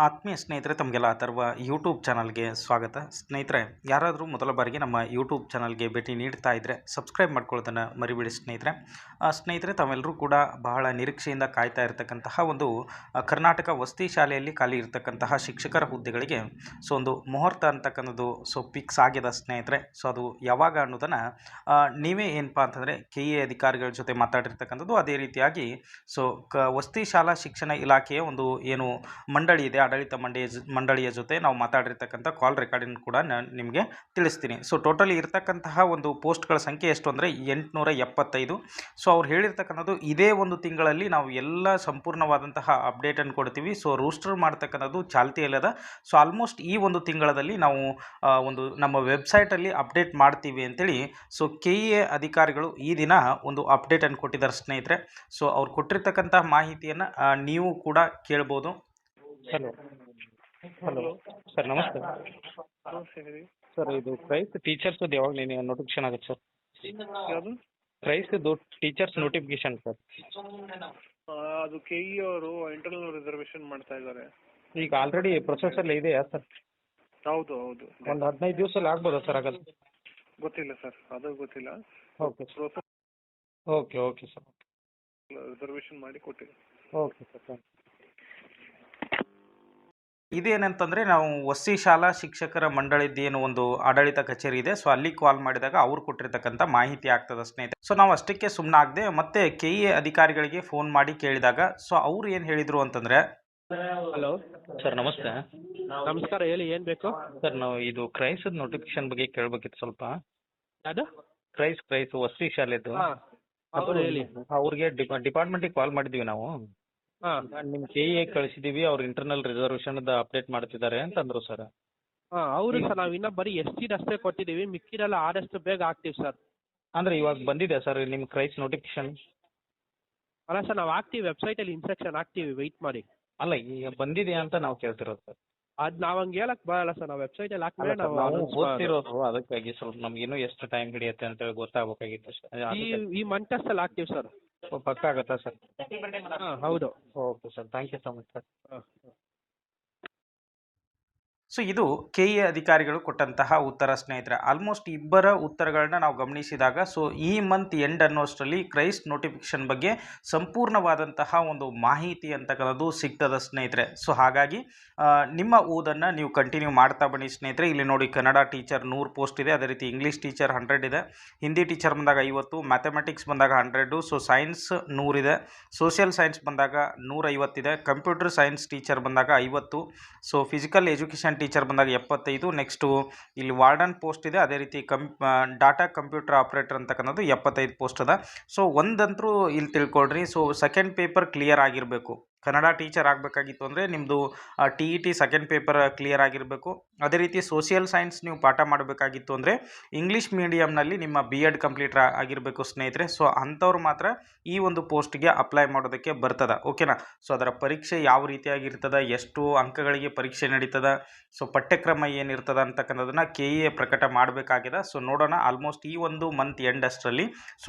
ಆತ್ಮೀಯ ಸ್ನೇಹಿತರೆ, ತಮಗೆಲ್ಲ ಅಥರ್ವ ಯೂಟ್ಯೂಬ್ ಚಾನಲ್ಗೆ ಸ್ವಾಗತ. ಸ್ನೇಹಿತರೆ, ಯಾರಾದರೂ ಮೊದಲ ಬಾರಿಗೆ ನಮ್ಮ ಯೂಟ್ಯೂಬ್ ಚಾನಲ್ಗೆ ಭೇಟಿ ನೀಡ್ತಾ ಇದ್ದರೆ ಸಬ್ಸ್ಕ್ರೈಬ್ ಮಾಡ್ಕೊಳ್ಳೋದನ್ನು ಮರಿಬೇಡಿ ಸ್ನೇಹಿತರೆ. ಸ್ನೇಹಿತರೆ, ತಾವೆಲ್ಲರೂ ಕೂಡ ಬಹಳ ನಿರೀಕ್ಷೆಯಿಂದ ಕಾಯ್ತಾ ಇರತಕ್ಕಂತಹ ಒಂದು ಕರ್ನಾಟಕ ವಸತಿ ಶಾಲೆಯಲ್ಲಿ ಖಾಲಿ ಇರತಕ್ಕಂತಹ ಶಿಕ್ಷಕರ ಹುದ್ದೆಗಳಿಗೆ ಒಂದು ಮುಹೂರ್ತ ಅಂತಕ್ಕಂಥದ್ದು ಫಿಕ್ಸ್ ಆಗಿದೆ ಸ್ನೇಹಿತರೆ. ಅದು ಯಾವಾಗ ಅನ್ನೋದನ್ನು ನೀವೇ ಏನಪ್ಪ ಅಂತಂದರೆ KA ಅಧಿಕಾರಿಗಳ ಜೊತೆ ಮಾತಾಡಿರ್ತಕ್ಕಂಥದ್ದು. ಅದೇ ರೀತಿಯಾಗಿ ವಸತಿ ಶಾಲಾ ಶಿಕ್ಷಣ ಇಲಾಖೆಯ ಒಂದು ಏನು ಮಂಡಳಿ ಇದೆ, ಆಡಳಿತ ಮಂಡಳಿಯ ಜೊತೆ ನಾವು ಮಾತಾಡಿರ್ತಕ್ಕಂಥ ಕಾಲ್ ರೆಕಾರ್ಡಿಂಗ್ ಕೂಡ ನಾನು ನಿಮಗೆ ತಿಳಿಸ್ತೀನಿ. ಟೋಟಲಿ ಇರತಕ್ಕಂತಹ ಒಂದು ಪೋಸ್ಟ್ಗಳ ಸಂಖ್ಯೆ ಎಷ್ಟು ಅಂದರೆ 875. ಅವ್ರು ಹೇಳಿರ್ತಕ್ಕಂಥದ್ದು ಇದೇ ಒಂದು ತಿಂಗಳಲ್ಲಿ ನಾವು ಎಲ್ಲ ಸಂಪೂರ್ಣವಾದಂತಹ ಅಪ್ಡೇಟನ್ನು ಕೊಡ್ತೀವಿ. ರೂಸ್ಟರ್ ಮಾಡ್ತಕ್ಕಂಥದ್ದು ಚಾಲ್ತಿಯಲ್ಲದ. ಆಲ್ಮೋಸ್ಟ್ ಈ ಒಂದು ತಿಂಗಳಲ್ಲಿ ನಾವು ಒಂದು ನಮ್ಮ ವೆಬ್ಸೈಟಲ್ಲಿ ಅಪ್ಡೇಟ್ ಮಾಡ್ತೀವಿ ಅಂತೇಳಿ KA ಅಧಿಕಾರಿಗಳು ಈ ದಿನ ಒಂದು ಅಪ್ಡೇಟನ್ನು ಕೊಟ್ಟಿದ್ದಾರೆ ಸ್ನೇಹಿತರೆ. ಅವ್ರು ಕೊಟ್ಟಿರ್ತಕ್ಕಂಥ ಮಾಹಿತಿಯನ್ನು ನೀವು ಕೂಡ ಕೇಳ್ಬೋದು. ಹಲೋ ಹಲೋ ಸರ್, ನಮಸ್ತೆ ಸರ್. ಇದು ಪ್ರೈಸ್ ಟೀಚರ್ಸ್ದು ಯಾವಾಗ ನೋಟಿಫಿಕೇಶನ್ ಆಗುತ್ತೆ ಸರ್? ಯಾವುದು? ಪ್ರೈಸ್ದು ಟೀಚರ್ಸ್ ನೋಟಿಫಿಕೇಶನ್ ಸರ್. ಅದು KE ಅವರು ಇಂಟರ್ನಲ್ ರಿಸರ್ವೇಶನ್ ಮಾಡ್ತಾ ಇದ್ದಾರೆ. ಈಗ ಆಲ್ರೆಡಿ ಪ್ರೊಸೆಸಲ್ಲಿ ಇದೆಯಾ ಸರ್? ಹೌದು ಹೌದು. ಒಂದು 15 ದಿವಸದಲ್ಲಿ ಆಗ್ಬೋದಾ ಸರ್? ಆಗಲ್ಲ, ಗೊತ್ತಿಲ್ಲ ಸರ್, ಅದು ಗೊತ್ತಿಲ್ಲ. Okay sir. Okay okay sir. Reservation ಮಾಡಿ ಕೊಟ್ಟಿದೆ. Okay sir. ಇದೇನಂತಂದರೆ, ನಾವು ವಸತಿ ಶಾಲಾ ಶಿಕ್ಷಕರ ಮಂಡಳಿದ್ದು ಏನು ಒಂದು ಆಡಳಿತ ಕಚೇರಿ ಇದೆ, ಅಲ್ಲಿ ಕಾಲ್ ಮಾಡಿದಾಗ ಅವ್ರು ಕೊಟ್ಟಿರ್ತಕ್ಕಂಥ ಮಾಹಿತಿ ಆಗ್ತದೆ ಸ್ನೇಹಿತರೆ. ನಾವು ಅಷ್ಟಕ್ಕೆ ಸುಮ್ಮನೆ ಆಗದೆ ಮತ್ತೆ KA ಅಧಿಕಾರಿಗಳಿಗೆ ಫೋನ್ ಮಾಡಿ ಕೇಳಿದಾಗ ಅವ್ರು ಏನು ಹೇಳಿದರು ಅಂತಂದರೆ, ಹಲೋ ಸರ್ ನಮಸ್ತೆ. ನಮಸ್ಕಾರ, ಹೇಳಿ, ಏನು ಬೇಕು ಸರ್? ನಾವು ಇದು ಕ್ರೈಸ್ ನೋಟಿಫಿಕೇಶನ್ ಬಗ್ಗೆ ಕೇಳಬೇಕಿತ್ತು ಸ್ವಲ್ಪ. ಯಾವುದು? ಕ್ರೈಸ್ ವಸತಿ ಶಾಲೆದು. ಅವರು ಹೇಳಿ. ಅವ್ರಿಗೆ ಡಿಪಾರ್ಟ್ಮೆಂಟಿಗೆ ಕಾಲ್ ಮಾಡಿದ್ವಿ ನಾವು. ನಿಮ್ಮ KA ಕಳಿಸಿದೀವಿ, ಅವ್ರು ಇಂಟರ್ನಲ್ ರಿಸರ್ವೇಶನ್ ಅಪ್ಡೇಟ್ ಮಾಡ್ತಿದ್ದಾರೆ ಅಂತಂದ್ರು ಸರ್. ಅವರು ಸರ್, ನಾವು ಇನ್ನೂ ಬರೀ SC ಅಷ್ಟೇ ಕೊಟ್ಟಿದ್ದೀವಿ, ಮಿಕ್ಕಿದೆಲ್ಲ ಆದಷ್ಟು ಬೇಗ ಆಗ್ತೀವಿ ಸರ್. ಅಂದರೆ ಇವಾಗ ಬಂದಿದೆ ಸರ್ ನಿಮ್ಮ ಕ್ರೈಸ್ ನೋಟಿಫಿಕೇಶನ್? ಅಲ್ಲ ಸರ್, ನಾವು ಹಾಕ್ತೀವಿ, ವೆಬ್ಸೈಟಲ್ಲಿ ಇನ್ಸ್ಟ್ರಕ್ಷನ್ ಹಾಕ್ತೀವಿ, ವೆಯ್ಟ್ ಮಾಡಿ. ಅಲ್ಲ, ಈಗ ಬಂದಿದೆ ಅಂತ ನಾವು ಕೇಳ್ತಿರೋದು ಸರ್. ಅದು ನಾವು ಹಂಗೆ ಹೇಳಕ್ ಬರಲ್ಲ ಸರ್, ನಾವು ವೆಬ್ಸೈಟಲ್ಲಿ ಹಾಕ್ಮೇಲೆ ನಾವು ಓದ್ತಿರೋದು, ಅದಕ್ಕಾಗಿ ಸ್ವಲ್ಪ ನಮ್ಗಿನ್ನೂ ಎಷ್ಟು ಟೈಮ್ ಹಿಡಿಯುತ್ತೆ ಅಂತೇಳಿ ಗೊತ್ತಾಗಬೇಕಾಗಿತ್ತು ಸರ್. ಈ ಮಂಟಸ್ಸಲ್ಲಿ ಹಾಕ್ತೀವಿ ಸರ್. ಪಕ್ಕ ಆಗುತ್ತಾ ಸರ್? ಹೌದು. Okay sir, thank you so much sir. ಇದು KA ಅಧಿಕಾರಿಗಳು ಕೊಟ್ಟಂತಹ ಉತ್ತರ ಸ್ನೇಹಿತರೆ. ಆಲ್ಮೋಸ್ಟ್ ಇಬ್ಬರ ಉತ್ತರಗಳನ್ನ ನಾವು ಗಮನಿಸಿದಾಗ ಈ ಮಂತ್ ಎಂಡ್ ಅನ್ನೋಷ್ಟರಲ್ಲಿ ಕ್ರೈಸ್ಟ್ ನೋಟಿಫಿಕೇಶನ್ ಬಗ್ಗೆ ಸಂಪೂರ್ಣವಾದಂತಹ ಒಂದು ಮಾಹಿತಿ ಅಂತಕ್ಕಂಥದ್ದು ಸಿಗ್ತದೆ ಸ್ನೇಹಿತರೆ. ಹಾಗಾಗಿ ನಿಮ್ಮ ಓದನ್ನು ನೀವು ಕಂಟಿನ್ಯೂ ಮಾಡ್ತಾ ಬನ್ನಿ ಸ್ನೇಹಿತರೆ. ಇಲ್ಲಿ ನೋಡಿ, ಕನ್ನಡ ಟೀಚರ್ 100 ಪೋಸ್ಟ್ ಇದೆ, ಅದೇ ರೀತಿ ಇಂಗ್ಲೀಷ್ ಟೀಚರ್ 100 ಇದೆ, ಹಿಂದಿ ಟೀಚರ್ ಬಂದಾಗ 50, ಮ್ಯಾಥಮೆಟಿಕ್ಸ್ ಬಂದಾಗ 100, ಸೈನ್ಸ್ 100 ಇದೆ, ಸೋಷಿಯಲ್ ಸೈನ್ಸ್ ಬಂದಾಗ 150 ಇದೆ, ಕಂಪ್ಯೂಟರ್ ಸೈನ್ಸ್ ಟೀಚರ್ ಬಂದಾಗ 50, ಫಿಸಿಕಲ್ ಎಜುಕೇಷನ್ ಟೀಚರ್ ಬಂದಾಗ 75. ನೆಕ್ಸ್ಟು ಇಲ್ಲಿ ವಾರ್ಡನ್ ಪೋಸ್ಟ್ ಇದೆ, ಅದೇ ರೀತಿ ಡಾಟಾ ಕಂಪ್ಯೂಟರ್ ಆಪ್ರೇಟರ್ ಅಂತಕ್ಕಂಥದ್ದು 75 ಪೋಸ್ಟ್ ಅದ. ಒಂದಂತರೂ ಇಲ್ಲಿ ತಿಳ್ಕೊಳ್ರಿ, ಸೆಕೆಂಡ್ ಪೇಪರ್ ಕ್ಲಿಯರ್ ಆಗಿರಬೇಕು. ಕನ್ನಡ ಟೀಚರ್ ಆಗಬೇಕಾಗಿತ್ತು ಅಂದರೆ ನಿಮ್ಮದು TET ಸೆಕೆಂಡ್ ಪೇಪರ್ ಕ್ಲಿಯರ್ ಆಗಿರಬೇಕು. ಅದೇ ರೀತಿ ಸೋಷಿಯಲ್ ಸೈನ್ಸ್ ನೀವು ಪಾಠ ಮಾಡಬೇಕಾಗಿತ್ತು ಅಂದರೆ ಇಂಗ್ಲೀಷ್ ಮೀಡಿಯಮ್ನಲ್ಲಿ ನಿಮ್ಮ BEd ಕಂಪ್ಲೀಟ್ ಆಗಿರಬೇಕು ಸ್ನೇಹಿತರೆ. ಅಂಥವ್ರು ಮಾತ್ರ ಈ ಒಂದು ಪೋಸ್ಟ್ಗೆ ಅಪ್ಲೈ ಮಾಡೋದಕ್ಕೆ ಬರ್ತದೆ, ಓಕೆನಾ? ಅದರ ಪರೀಕ್ಷೆ ಯಾವ ರೀತಿಯಾಗಿರ್ತದೆ, ಎಷ್ಟು ಅಂಕಗಳಿಗೆ ಪರೀಕ್ಷೆ ನಡೀತದೆ, ಪಠ್ಯಕ್ರಮ ಏನಿರ್ತದೆ ಅಂತಕ್ಕಂಥದ್ದನ್ನು KA ಪ್ರಕಟ ಮಾಡಬೇಕಾಗಿದೆ. ನೋಡೋಣ, ಆಲ್ಮೋಸ್ಟ್ ಈ ಒಂದು ಮಂತ್ ಎಂಡ್ ಅಷ್ಟರಲ್ಲಿ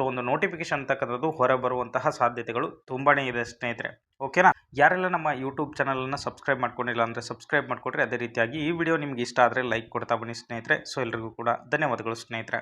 ಒಂದು ನೋಟಿಫಿಕೇಶನ್ ಅಂತಕ್ಕಂಥದ್ದು ಹೊರಬರುವಂತಹ ಸಾಧ್ಯತೆಗಳು ತುಂಬಾ ಇದೆ ಸ್ನೇಹಿತರೆ, ಓಕೆನಾ? ಯಾರೆಲ್ಲ ನಮ್ಮ ಯೂಟ್ಯೂಬ್ ಚಾನಲನ್ನು ಸಬ್ಸ್ಕ್ರೈಬ್ ಮಾಡ್ಕೊಂಡಿಲ್ಲ ಅಂದರೆ ಸಬ್ಸ್ಕ್ರೈಬ್ ಮಾಡಿಕೊಡ್ರಿ. ಅದೇ ರೀತಿಯಾಗಿ ಈ ವಿಡಿಯೋ ನಿಮ್ಗೆ ಇಷ್ಟ ಆದರೆ ಲೈಕ್ ಕೊಡ್ತಾ ಬನ್ನಿ ಸ್ನೇಹಿತರೆ. ಎಲ್ರಿಗೂ ಕೂಡ ಧನ್ಯವಾದಗಳು ಸ್ನೇಹಿತರೆ.